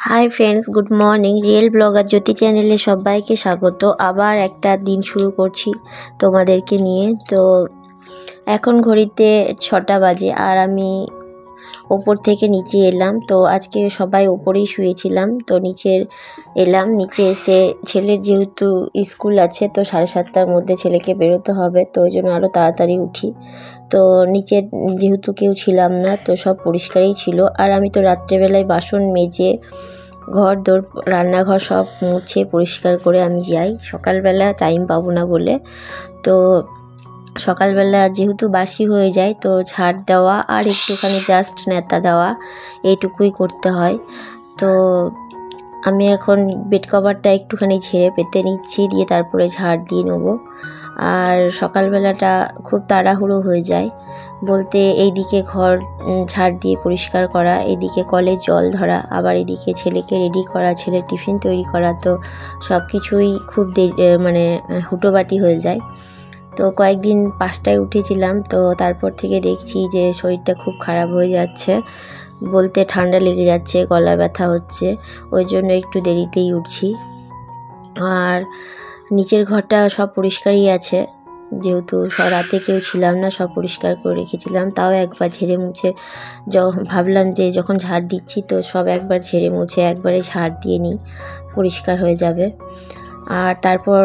High friends, good morning. Real blogger Jyoti চ্যানেলে সবাইকে স্বাগত। আবার একটা দিন শুরু করছি তোমাদেরকে নিয়ে। তো এখন ঘড়িতে 6টা বাজে আর আমি ওপর থেকে নিচে এলাম। তো আজকে সবাই ওপরেই শুয়েছিলাম, তো এলাম। নিচে এসে ছেলের যেহেতু স্কুল আছে, তো 7:30টার মধ্যে ছেলেকে বেরোতে হবে, তো ওই জন্য আরও তাড়াতাড়ি উঠি। তো নিচে যেহেতু কেউ ছিলাম না, তো সব পরিষ্কারই ছিল। আর আমি তো রাত্রেবেলায় বাসন মেজে ঘর রান্নাঘর সব মুছে পরিষ্কার করে আমি যাই। সকালবেলা টাইম পাবো না বলে, তো সকালবেলা যেহেতু বাসি হয়ে যায়, তো ঝাড় দেওয়া আর একটুখানি জাস্ট নেতা দেওয়া এইটুকুই করতে হয়। তো আমি এখন বেড কভারটা একটুখানি ঝেড়ে পেতে নিচ্ছি, দিয়ে তারপরে ঝাড় দিয়ে নেবো। আর সকালবেলাটা খুব তাড়াহুড়ো হয়ে যায় বলতে, এইদিকে ঘর ঝাড় দিয়ে পরিষ্কার করা, এদিকে কলে জল ধরা, আবার এদিকে ছেলেকে রেডি করা, ছেলের টিফিন তৈরি করা, তো সব কিছুই খুব হুটোবাটি হয়ে যায়। তো কয়েকদিন 5টায় উঠেছিলাম, তো তারপর থেকে দেখছি যে শরীরটা খুব খারাপ হয়ে যাচ্ছে, বলতে ঠান্ডা লেগে যাচ্ছে, গলা ব্যথা হচ্ছে, ওই জন্য একটু দেরিতেই উঠছি। আর নিচের ঘরটা সব পরিষ্কারই আছে, যেহেতু রাতে কেউ ছিলাম না, সব পরিষ্কার করে রেখেছিলাম। তাও একবার ঝেড়ে মুছে ভাবলাম যে যখন ঝাড় দিচ্ছি তো সব একবার ঝেড়ে মুছে একবারে ঝাড় দিয়ে নিই, পরিষ্কার হয়ে যাবে। আর তারপর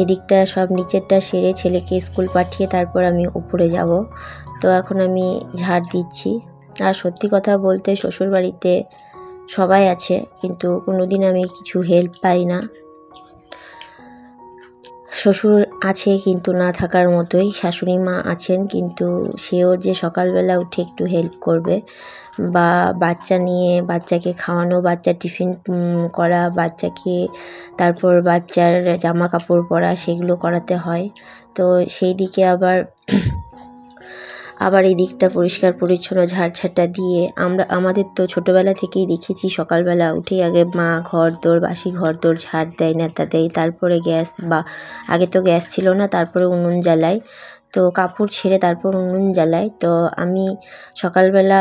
এদিকটা সব নিচেরটা সেরে ছেলেকে স্কুল পাঠিয়ে তারপর আমি উপরে যাব। তো এখন আমি ঝাড় দিচ্ছি। আর সত্যি কথা বলতে শ্বশুরবাড়িতে সবাই আছে, কিন্তু কোনোদিন আমি কিছু হেল্প পাই না। শ্বশুর আছে কিন্তু না থাকার মতোই, শাশুড়ি মা আছেন, কিন্তু সেও যে সকালবেলা উঠে একটু হেল্প করবে, বা বাচ্চাকে খাওয়ানো, বাচ্চার টিফিন করা, তারপর বাচ্চার জামা কাপড় পরা, সেগুলো করাতে হয়। তো সেই দিকে আবার এই দিকটা পরিষ্কার পরিচ্ছন্ন ঝাড়ঝাড়টা দিয়ে আমাদের তো ছোটোবেলা থেকেই দেখেছি সকালবেলা উঠেই আগে মা বাসি ঘরদোর ঝাড় দেয়, নেতা দেয়, তারপরে আগে তো গ্যাস ছিল না, তারপরে উনুন জ্বালায়, তো কাপড় ছেড়ে তারপর উনুন জ্বালায়। তো আমি সকালবেলা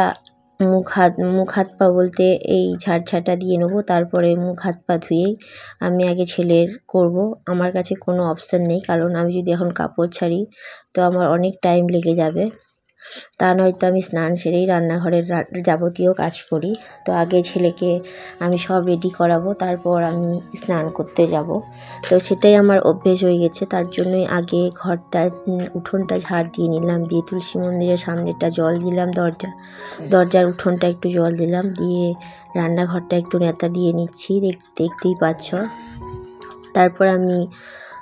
মুখ হাত পা বলতে এই ঝাড়ঝাড়টা দিয়ে নেবো, তারপরে মুখ হাত পা ধুয়েই আমি আগে ছেলের করব। আমার কাছে কোনো অপশান নেই, কারণ আমি যদি এখন কাপড় ছাড়ি তো আমার অনেক টাইম লেগে যাবে, তা নয়তো আমি স্নান সেরেই রান্নাঘরের যাবতীয় কাজ করি। তো আগে ছেলেকে আমি সব রেডি করাবো, তারপর আমি স্নান করতে যাব। তো সেটাই আমার অভ্যেস হয়ে গেছে, তার জন্যই আগে উঠোনটা ঝাড় দিয়ে নিলাম, দিয়ে তুলসী মন্দিরের সামনেটা জল দিলাম, দরজার উঠোনটা একটু জল দিলাম, দিয়ে রান্নাঘরটা একটু নেতা দিয়ে নিচ্ছি, দেখতেই পাচ্ছ। তারপর আমি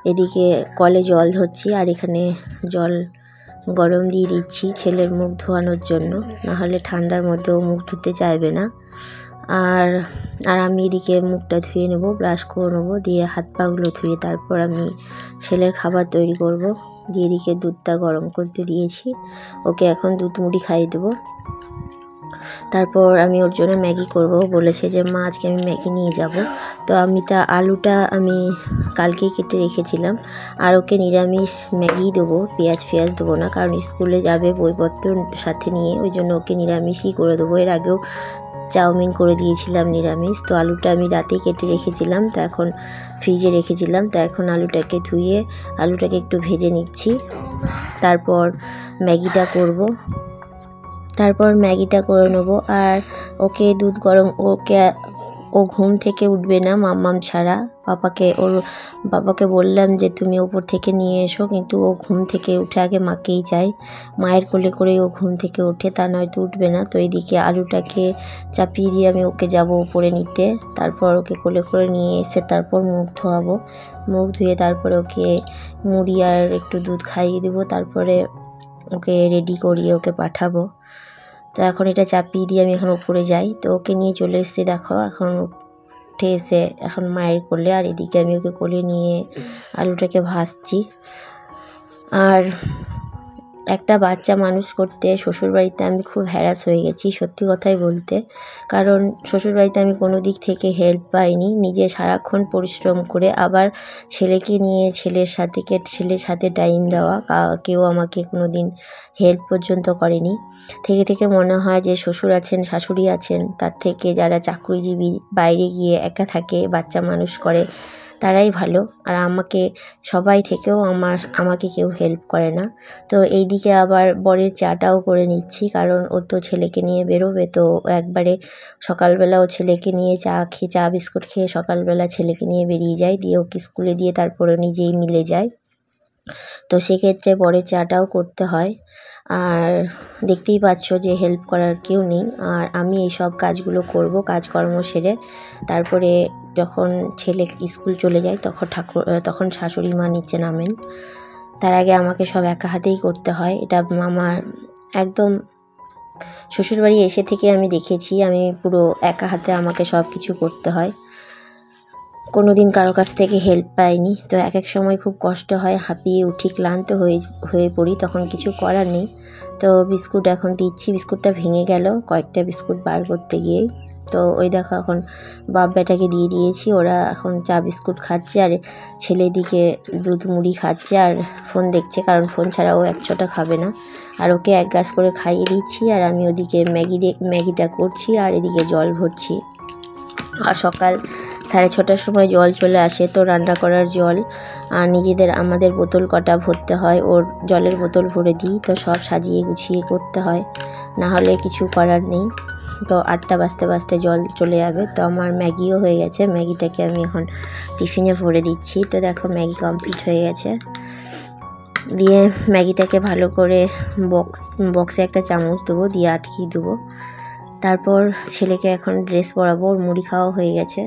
এদিকে কলে জল ধরছি, আর এখানে জল গরম দিয়ে দিচ্ছি ছেলের মুখ ধোয়ানোর জন্য, নাহলে ঠান্ডার মধ্যেও মুখ ধুতে চাইবে না। আর আমি এদিকে মুখটা ধুয়ে নেব, ব্রাশ করে নেবো, দিয়ে হাত পাগুলো ধুয়ে তারপর আমি ছেলের খাবার তৈরি করব। দিয়ে এদিকে দুধটা গরম করতে দিয়েছি, ওকে এখন দুধ মুড়ি খাইয়ে দেবো। তারপর আমি ওর জন্য ম্যাগি করব, বলেছে যে মা আজকে আমি ম্যাগি নিয়ে যাব। তো আলুটা আমি কালকেই কেটে রেখেছিলাম, আর ওকে নিরামিষ ম্যাগি দেবো, পেঁয়াজ দেবো না, কারণ স্কুলে যাবে বইপত্র সাথে নিয়ে, ওই জন্য ওকে নিরামিষই করে দেবো। এর আগেও চাউমিন করে দিয়েছিলাম নিরামিষ। তো আলুটা আমি রাতেই কেটে রেখেছিলাম, তো এখন ফ্রিজে রেখেছিলাম, তো এখন আলুটাকে ধুয়ে আলুটাকে একটু ভেজে নিচ্ছি, তারপর ম্যাগিটা করে নেবো। আর ওকে দুধ গরম, ও ঘুম থেকে উঠবে না মাম্মাম ছাড়া। বাবাকে বললাম যে তুমি ওপর থেকে নিয়ে এসো, কিন্তু ও ঘুম থেকে উঠে আগে মাকেই চায়, মায়ের কোলে করেই ও ঘুম থেকে ওঠে, তা নয়তো উঠবে না। তো এইদিকে আলুটাকে চাপিয়ে দিয়ে আমি ওকে যাব উপরে নিতে, তারপর ওকে কোলে করে নিয়ে এসে তারপর মুখ ধোয়াবো। মুখ ধুয়ে তারপরে ওকে মুড়ি আর একটু দুধ খাইয়ে দেবো, তারপরে ওকে রেডি করিয়ে ওকে পাঠাবো। তো এখন এটা চাপিয়ে দিয়ে আমি এখন উপরে যাই। তো ওকে নিয়ে চলে এসেছি, দেখো এখন উঠে এসে এখন মায়ের কোলে, আর এদিকে আমি ওকে কোলে নিয়ে আলুটাকে ভাজছি। আর একটা বাচ্চা মানুষ করতে শ্বশুরবাড়িতে আমি খুব হ্যারাস হয়ে গেছি, সত্যি কথাই বলতে। কারণ শ্বশুরবাড়িতে আমি কোনো দিক থেকে হেল্প পাইনি, নিজে সারাক্ষণ পরিশ্রম করে আবার ছেলেকে নিয়ে ছেলের সাথে টাইম দেওয়া, কেউ আমাকে কোনো দিন হেল্প পর্যন্ত করেনি। থেকে থেকে মনে হয় যে শ্বশুর আছেন শাশুড়ি আছেন, তার থেকে যারা চাকরিজীবী বাইরে গিয়ে একা থাকে বাচ্চা মানুষ করে তারাই ভালো। আর সবাই থেকেও আমাকে কেউ হেল্প করে না। তো এইদিকে আবার বরের চাটাও করে নিচ্ছি, কারণ ও তো ছেলেকে নিয়ে বেরোবে, তো একবারে সকালবেলা ও ছেলেকে নিয়ে চা বিস্কুট খেয়ে সকালবেলা ছেলেকে নিয়ে বেরিয়ে যায়, দিয়ে ওকে স্কুলে দিয়ে তারপরে নিজেই মিলে যায়। তো সেক্ষেত্রে বরের চাটাও করতে হয়। আর দেখতেই পাচ্ছ যে হেল্প করার কেউ নেই, আর আমি এই সব কাজগুলো করব কাজকর্ম সেরে। তারপরে যখন ছেলে স্কুল চলে যায় তখন শাশুড়ি মা নিচে নামেন। তার আগে আমাকে সব একা হাতেই করতে হয়। এটা আমার একদম শ্বশুরবাড়ি এসে থেকে আমি দেখেছি, আমি পুরো একা হাতে আমাকে সব কিছু করতে হয়, কোনো দিন কারো কাছ থেকে হেল্প পাইনি। তো এক এক সময় খুব কষ্ট হয়, হাঁপিয়ে উঠি, ক্লান্ত হয়ে পড়ি, তখন কিছু করার নেই। তো বিস্কুট এখন দিচ্ছি, বিস্কুটটা ভেঙে গেল কয়েকটা বিস্কুট বার করতে গিয়েই। তো ওই দেখো এখন বাপ বেটাকে দিয়ে দিয়েছি, ওরা এখন চা বিস্কুট খাচ্ছে, আর ছেলে দিকে দুধ মুড়ি খাচ্ছে আর ফোন দেখছে, কারণ ফোন ছাড়া ও এক ছোটা খাবে না। আর ওকে এক গ্লাস করে খাইয়ে দিচ্ছি, আর আমি ওদিকে ম্যাগিটা করছি আর এদিকে জল ভরছি। আর সকাল 6:30টার সময় জল চলে আসে, তো রান্না করার জল আর আমাদের বোতল কটা ভরতে হয়, ওর জলের বোতল ভরে দিই। তো সব সাজিয়ে গুছিয়ে করতে হয়, না হলে কিছু করার নেই। তো 8টা বাজতে জল চলে যাবে। তো আমার ম্যাগিও হয়ে গেছে, ম্যাগিটাকে আমি এখন টিফিনে ভরে দিচ্ছি। তো দেখো ম্যাগি কমপ্লিট হয়ে গেছে। দিয়ে ম্যাগিটাকে ভালো করে বক্সে একটা চামচ দেবো, দিয়ে আটকিয়ে দেবো। তারপর ছেলেকে এখন ড্রেস পরাবো, ওর মুড়ি খাওয়া হয়ে গেছে।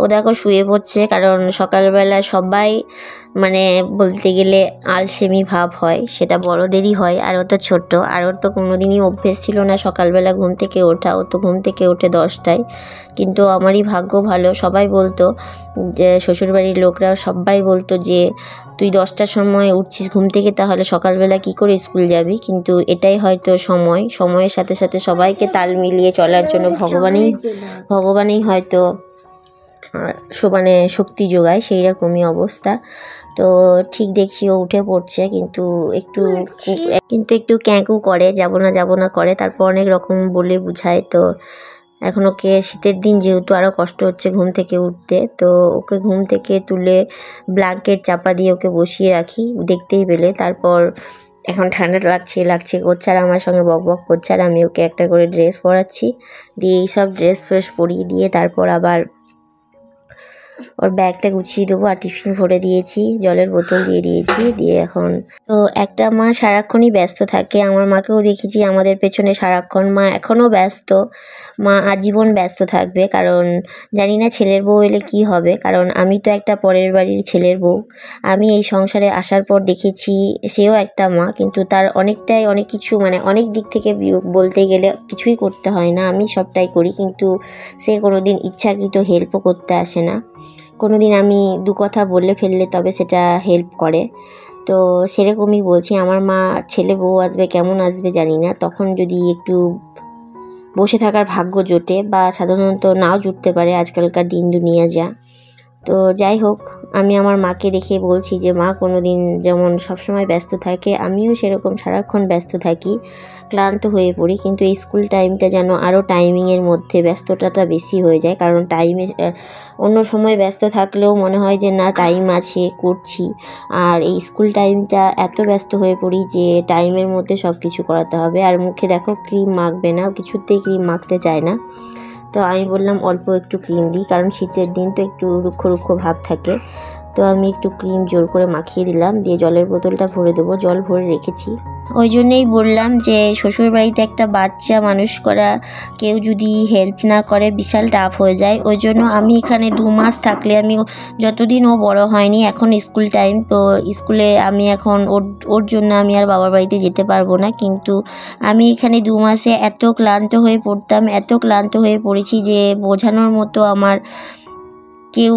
ও দেখো শুয়ে পড়ছে, কারণ সকালবেলা সবাই বলতে গেলে আলসেমি ভাব হয়, সেটা বড়দেরই হয়। আর ও তো ছোট্ট, আর ওর তো কোনো দিনই অভ্যেস ছিল না সকালবেলা ঘুম থেকে ওঠা। ও তো ঘুম থেকে ওঠে 10টায়, কিন্তু আমারই ভাগ্য ভালো। সবাই বলতো যে শ্বশুরবাড়ির লোকরা সবাই বলতো যে তুই 10টার সময় উঠছিস ঘুম থেকে, তাহলে সকালবেলা কি করে স্কুল যাবি। কিন্তু এটাই হয়তো সময়ের সাথে সাথে সবাইকে তাল মিলিয়ে চলার জন্য ভগবানই হয়তো শক্তি যোগায়, সেই রকমই অবস্থা। তো ঠিক দেখছি ও উঠে পড়ছে, কিন্তু একটু ক্যাঁকু করে, যাব না করে, তারপর অনেক রকম বলে বুঝায়। তো এখন ওকে শীতের দিন যেহেতু আরও কষ্ট হচ্ছে ঘুম থেকে উঠতে, তো ওকে ঘুম থেকে তুলে ব্ল্যাঙ্কেট চাপা দিয়ে ওকে বসিয়ে রাখি দেখতেই পেলে। তারপর এখন ঠান্ডা লাগছে করছে, আর আমার সঙ্গে বক করছে, আর আমি ওকে একটা করে ড্রেস পরাচ্ছি। দিয়ে এইসব ড্রেস পরিয়ে দিয়ে তারপর আবার ওর ব্যাগটা গুছিয়ে দেবো, আর টিফিন ভরে দিয়েছি, জলের বোতল দিয়ে দিয়েছি। দিয়ে এখন তো একটা মা সারাক্ষণই ব্যস্ত থাকে, আমার মাকেও দেখেছি আমাদের পেছনে সারাক্ষণ। মা এখনও ব্যস্ত, মা আজীবন ব্যস্ত থাকবে, কারণ জানি না ছেলের বউ এলে কি হবে। কারণ আমি তো একটা পরের বাড়ির ছেলের বউ, আমি এই সংসারে আসার পর দেখেছি সেও একটা মা, কিন্তু তার অনেক কিছু অনেক দিক থেকে বলতে গেলে কিছুই করতে হয় না, আমি সবটাই করি, কিন্তু সে কোনো দিন ইচ্ছাকৃত হেল্পও করতে আসে না। কোনো দিন আমি দু কথা বললে ফেললে তবে সেটা হেল্প করে। তো সেরকমই বলছি, আমার মা ছেলে বউ আসবে কেমন আসবে জানি না, তখন যদি একটু বসে থাকার ভাগ্য জোটে, বা সাধারণত নাও জুটতে পারে, আজকালকার দিন দুনিয়া যা। তো যাই হোক, আমি আমার মাকে দেখে বলছি যে মা কোনো দিন যেমন সবসময় ব্যস্ত থাকে, আমিও সেরকম সারাক্ষণ ব্যস্ত থাকি, ক্লান্ত হয়ে পড়ি, কিন্তু এই স্কুল টাইমটা যেন আরও টাইমিংয়ের মধ্যে ব্যস্ততাটা বেশি হয়ে যায়। কারণ অন্য সময় ব্যস্ত থাকলেও মনে হয় যে না টাইম আছে, করছি, আর এই স্কুল টাইমটা এত ব্যস্ত হয়ে পড়ি যে টাইমের মধ্যে সব কিছু করাতে হবে। আর মুখে দেখো ক্রিম মাখবে না, কিছুতেই ক্রিম মাখতে চায় না। তো আমি বললাম অল্প একটু ক্রিম দিই, কারণ শীতের দিন তো একটু রুক্ষ ভাব থাকে। তো আমি একটু ক্রিম জোর করে মাখিয়ে দিলাম, দিয়ে জলের বোতলটা ভরে দেবো, জল ভরে রেখেছি। ওই জন্যেই বললাম যে শ্বশুরবাড়িতে একটা বাচ্চা মানুষ করা কেউ যদি হেল্প না করে বিশাল টাফ হয়ে যায়। ওই জন্য আমি এখানে 2 মাস থাকলে, আমি যতদিন ও বড় হয়নি, এখন স্কুল টাইম, তো স্কুলে আমি এখন ওর জন্য আমি আর বাবার বাড়িতে যেতে পারবো না। কিন্তু আমি এখানে 2 মাসে এত ক্লান্ত হয়ে পড়েছি যে বোঝানোর মতো আমার কেউ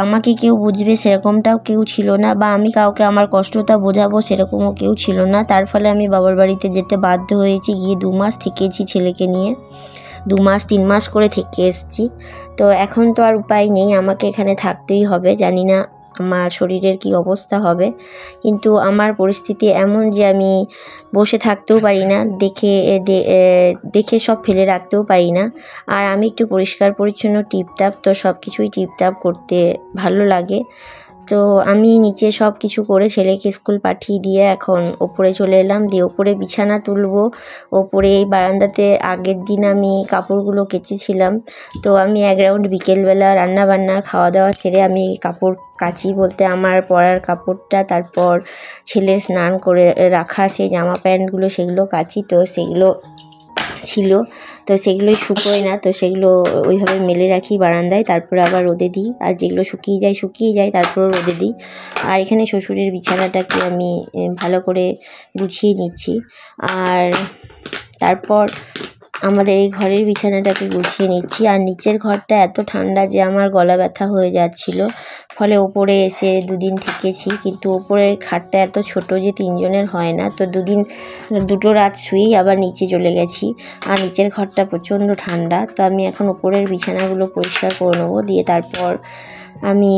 আমাকে কেউ বুঝবে সেরকমটাও কেউ ছিল না, বা আমি কাউকে আমার কষ্টটা বোঝাবো সেরকমও কেউ ছিল না। তার ফলে আমি বাবার বাড়িতে যেতে বাধ্য হয়েছি। গিয়ে 2 মাস থেকেছি ছেলেকে নিয়ে, 2 মাস 3 মাস করে থেকে এসেছি। তো এখন তো আর উপায় নেই, আমাকে এখানে থাকতেই হবে। জানি না আমার শরীরের কি অবস্থা হবে, কিন্তু আমার পরিস্থিতি এমন যে আমি বসে থাকতেও পারি না, দেখে সব ফেলে রাখতেও পারি না। আর আমি একটু পরিষ্কার পরিচ্ছন্ন টিপটাপ, তো সব কিছুই টিপটাপ করতে ভালো লাগে। তো আমি নিচে সব কিছু করে ছেলেকে স্কুল পাঠিয়ে দিয়ে এখন ওপরে চলে এলাম। দিয়ে ওপরে বিছানা তুলবো। ওপরে এই বারান্দাতে আগের দিন আমি কাপড়গুলো কেচেছিলাম। তো আমি এক রাউন্ড বিকেলবেলা রান্নাবান্না খাওয়া দাওয়া ছেড়ে আমি কাপড় কাচি, বলতে আমার পরার কাপড়টা, তারপর ছেলের স্নান করে রাখা সেই জামা প্যান্টগুলো সেগুলো কাচি। তো সেগুলো ছিল, তো সেগুলোই শুকোয় না, তো সেগুলো ওইভাবে মেলে রাখি বারান্দায়, তারপরে আবার রোদে দিই। আর যেগুলো শুকিয়ে যায় তারপরে রোদে দিই। আর এখানে শ্বশুরের বিছানাটাকে আমি ভালো করে গুছিয়ে নিচ্ছি। আর তারপর আমাদের এই ঘরের বিছানাটাকে গুছিয়ে নিচ্ছি। আর নিচের ঘরটা এত ঠান্ডা যে আমার গলা ব্যথা হয়ে যাচ্ছিল, ফলে ওপরে এসে 2 দিন থেকেছি। কিন্তু ওপরের খাটটা এত ছোট যে 3 জনের হয় না, তো 2 রাত শুয়েই আবার নিচে চলে গেছি। আর নিচের ঘরটা প্রচণ্ড ঠান্ডা। তো আমি এখন ওপরের বিছানাগুলো পরিষ্কার করে নেবো। দিয়ে তারপর আমি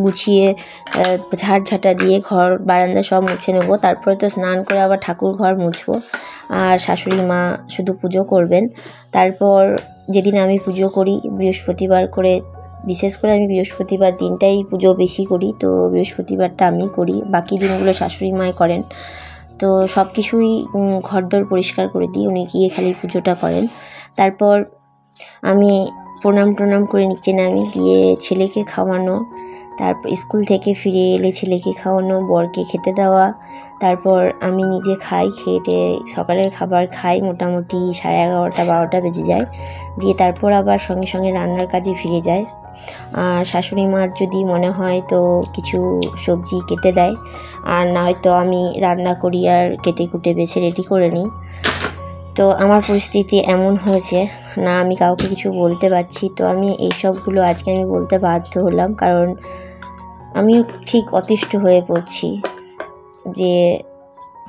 গুছিয়ে ঝাঁটা দিয়ে ঘর বারান্দা সব মুছে নেবো। তারপরে তো স্নান করে আবার ঠাকুর ঘর মুছবো। আর শাশুড়ি মা শুধু পুজো করবেন। তারপর যেদিন আমি পুজো করি বৃহস্পতিবার করে, বিশেষ করে আমি বৃহস্পতিবার দিনটাই পুজো বেশি করি, তো বৃহস্পতিবারটা আমি করি, বাকি দিনগুলো শাশুড়ি মাই করেন। তো সব কিছুই ঘরদোর পরিষ্কার করে দিই, উনি গিয়ে খালি পুজোটা করেন। তারপর আমি প্রণাম করে নিচে নামি, দিয়ে ছেলেকে খাওয়ানো, তারপর স্কুল থেকে ফিরে এলে ছেলেকে খাওয়ানো, বরকে খেতে দেওয়া, তারপর আমি নিজে খাই। খেয়ে সকালের খাবার খাই, মোটামুটি 11:30 12টা বেজে যায়। দিয়ে তারপর আবার সঙ্গে রান্নার কাজে ফিরে যায়। আর শাশুড়ি মার যদি মনে হয় তো কিছু সবজি কেটে দেয়, আর না হয়তো আমি রান্না করি আর কেটে কুটে বেছে রেডি করে নিই। তো আমার পরিস্থিতি এমন হয়েছে না, আমি কাউকে কিছু বলতে পারছি। তো আমি এইসবগুলো আজকে আমি বলতে বাধ্য হলাম, কারণ আমিও ঠিক অতিষ্ঠ হয়ে পড়ছি যে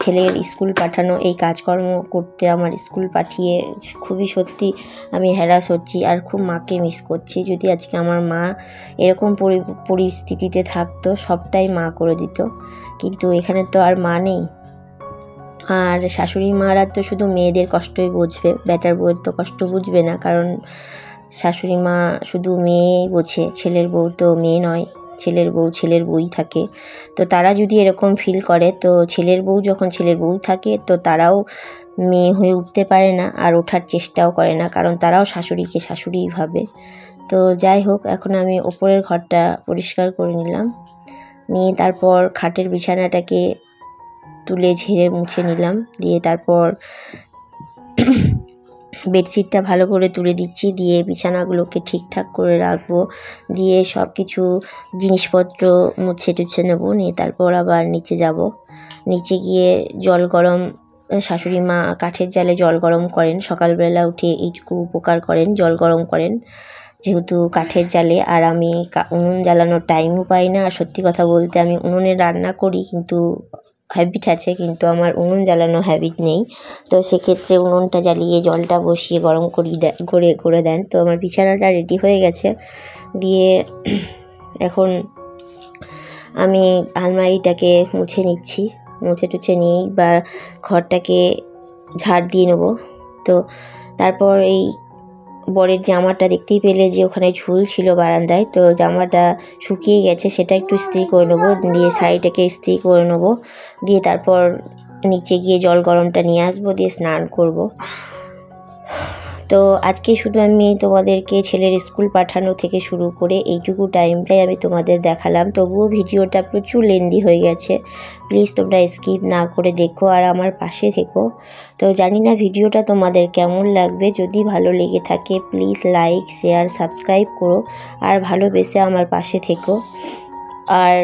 ছেলের স্কুল পাঠানো, এই কাজকর্ম করতে আমার স্কুল পাঠিয়ে খুবই সত্যি আমি হ্যারাস হচ্ছি। আর খুব মাকে মিস করছি। যদি আজকে আমার মা এরকম পরিস্থিতিতে থাকতো, সবটাই মা করে দিত, কিন্তু এখানে তো আর মা নেই। আর শাশুড়ি মারা তো শুধু মেয়েদের কষ্টই বুঝবে, বেটার বউয়ের তো কষ্ট বুঝবে না, কারণ শাশুড়ি মা শুধু মেয়েই বোঝে, ছেলের বউ তো মেয়ে নয়, ছেলের বউই থাকে। তো তারা যদি এরকম ফিল করে, তো ছেলের বউ যখন ছেলের বউ থাকে, তো তারাও মেয়ে হয়ে উঠতে পারে না আর ওঠার চেষ্টাও করে না, কারণ তারাও শাশুড়িকে শাশুড়িই ভাবে। তো যাই হোক, এখন আমি ওপরের ঘরটা পরিষ্কার করে নিলাম, নিয়ে তারপর খাটের বিছানাটাকে তুলে ঝেড়ে মুছে নিলাম। দিয়ে তারপর বেডশিটটা ভালো করে তুলে দিচ্ছি, দিয়ে বিছানাগুলোকে ঠিকঠাক করে রাখবো, দিয়ে সব কিছু জিনিসপত্র মুছে টুছে নেবো। নিয়ে তারপর আবার নিচে যাব। নিচে গিয়ে জল গরম, শাশুড়ি মা কাঠের জালে জল গরম করেন, সকালবেলা উঠে এইটুকু উপকার করেন, জল গরম করেন যেহেতু কাঠের জালে। আর আমি উনুন জ্বালানোর টাইমও পাই না। আর সত্যি কথা বলতে আমি উনুনে রান্না করি, কিন্তু হ্যাবিট আছে, কিন্তু আমার উনুন জ্বালানো হ্যাবিট নেই। তো সেক্ষেত্রে উনুনটা জ্বালিয়ে জলটা বসিয়ে গরম করে দেন। তো আমার বিছানাটা রেডি হয়ে গেছে। দিয়ে এখন আমি আলমারিটাকে মুছে নিচ্ছি, মুছে টুছে নিয়েই বা ঘরটাকে ঝাড় দিয়ে নেবো। তো তারপর এই বরের জামাটা দেখতেই পেলে যে ওখানে ঝুল ছিল বারান্দায়, তো জামাটা শুকিয়ে গেছে, সেটা একটু ইস্ত্রি করে নেবো, দিয়ে শাড়িটাকে ইস্ত্রি করে নেবো। দিয়ে তারপর নিচে গিয়ে জল গরমটা নিয়ে আসবো, দিয়ে স্নান করব। তো আজকে শুধু আমি তোমাদেরকে ছেলের স্কুল পাঠানো থেকে শুরু করে এইটুকু টাইমটাই আমি তোমাদের দেখালাম। তবুও ভিডিওটা প্রচুর লেন্দি হয়ে গেছে, প্লিজ তোমরা স্কিপ না করে দেখো আর আমার পাশে থেকো। তো জানি না ভিডিওটা তোমাদের কেমন লাগবে, যদি ভালো লেগে থাকে প্লিজ লাইক শেয়ার সাবস্ক্রাইব করো, আর ভালোবেসে আমার পাশে থেকো। আর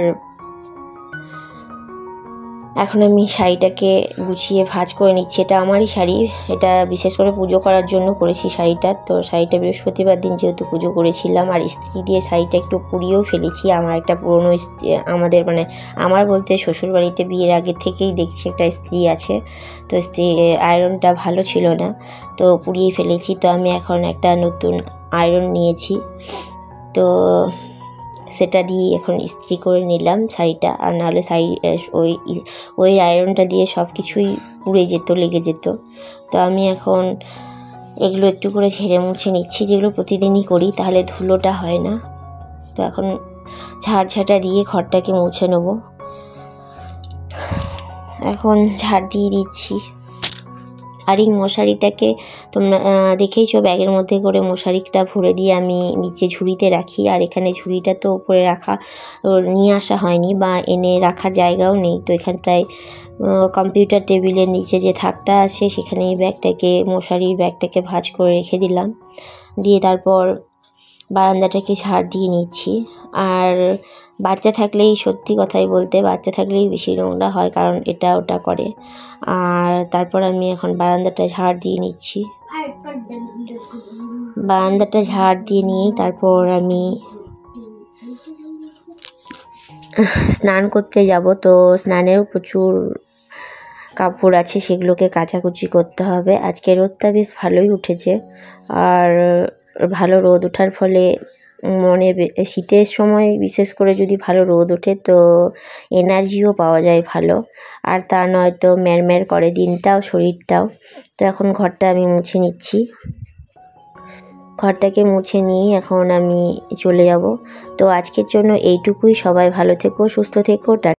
এখন আমি শাড়িটাকে গুছিয়ে ভাঁজ করে নিচ্ছি। এটা আমারই শাড়ি, এটা বিশেষ করে পুজো করার জন্য করেছি শাড়িটা। তো শাড়িটা বৃহস্পতিবার দিন যেহেতু পুজো করেছিলাম, আর ইস্ত্রি দিয়ে শাড়িটা একটু পুড়িয়েও ফেলেছি। আমার একটা পুরনো আমাদের মানে আমার বলতে শ্বশুরবাড়িতে বিয়ের আগে থেকেই দেখছি একটা ইস্ত্রি আছে, তো ইস্ত্রি আয়রনটা ভালো ছিল না, তো পুড়িয়ে ফেলেছি। তো আমি এখন একটা নতুন আয়রন নিয়েছি, তো সেটা দিয়ে এখন ইস্ত্রি করে নিলাম শাড়িটা। আর নাহলে শাড়ি ওই আয়রনটা দিয়ে সব কিছুই পুড়ে যেত, লেগে যেত। তো আমি এখন এগুলো একটু করে ঝেড়ে মুছে নিচ্ছি, যেগুলো প্রতিদিনই করি, তাহলে ধুলোটা হয় না। তো এখন ঝাড় দিয়ে ঘরটাকে মুছে নেব। এখন ঝাড় দিয়ে দিচ্ছি। আর এই মশারিটাকে তোমরা দেখেইছো, ব্যাগের মধ্যে করে মশারিটা ভরে দিয়ে আমি নিচে ঝুড়িতে রাখি। আর এখানে ঝুড়িটা তো উপরে রাখা নিয়ে আসা হয়নি বা এনে রাখার জায়গাও নেই, তো এখানটায় কম্পিউটার টেবিলের নিচে যে থাকটা আছে সেখানে এই মশারির ব্যাগটাকে ভাঁজ করে রেখে দিলাম। দিয়ে তারপর বারান্দাটাকে ঝাড় দিয়ে নিচ্ছি। আর বাচ্চা থাকলেই, সত্যি কথাই বলতে, বাচ্চা থাকলেই বেশি নোংরা হয়, কারণ এটা ওটা করে। আর তারপর আমি এখন বারান্দাটা ঝাড় দিয়ে নিচ্ছি। বারান্দাটা ঝাড় দিয়ে নিয়েই তারপর আমি স্নান করতে যাব। তো স্নানেরও প্রচুর কাপড় আছে, সেগুলোকে কাচাকুচি করতে হবে। আজকে রোদটা বেশ ভালোই উঠেছে, আর ভালো রোদ ওঠার ফলে শীতের সময় বিশেষ করে যদি ভালো রোদ ওঠে তো এনার্জিও পাওয়া যায় ভালো, আর তা নয়তো ম্যারম্যার করে দিনটাও, শরীরটাও। তো এখন ঘরটা আমি মুছে নিচ্ছি। ঘরটাকে মুছে নিয়ে এখন আমি চলে যাব। তো আজকের জন্য এইটুকুই। সবাই ভালো থেকো, সুস্থ থেকো।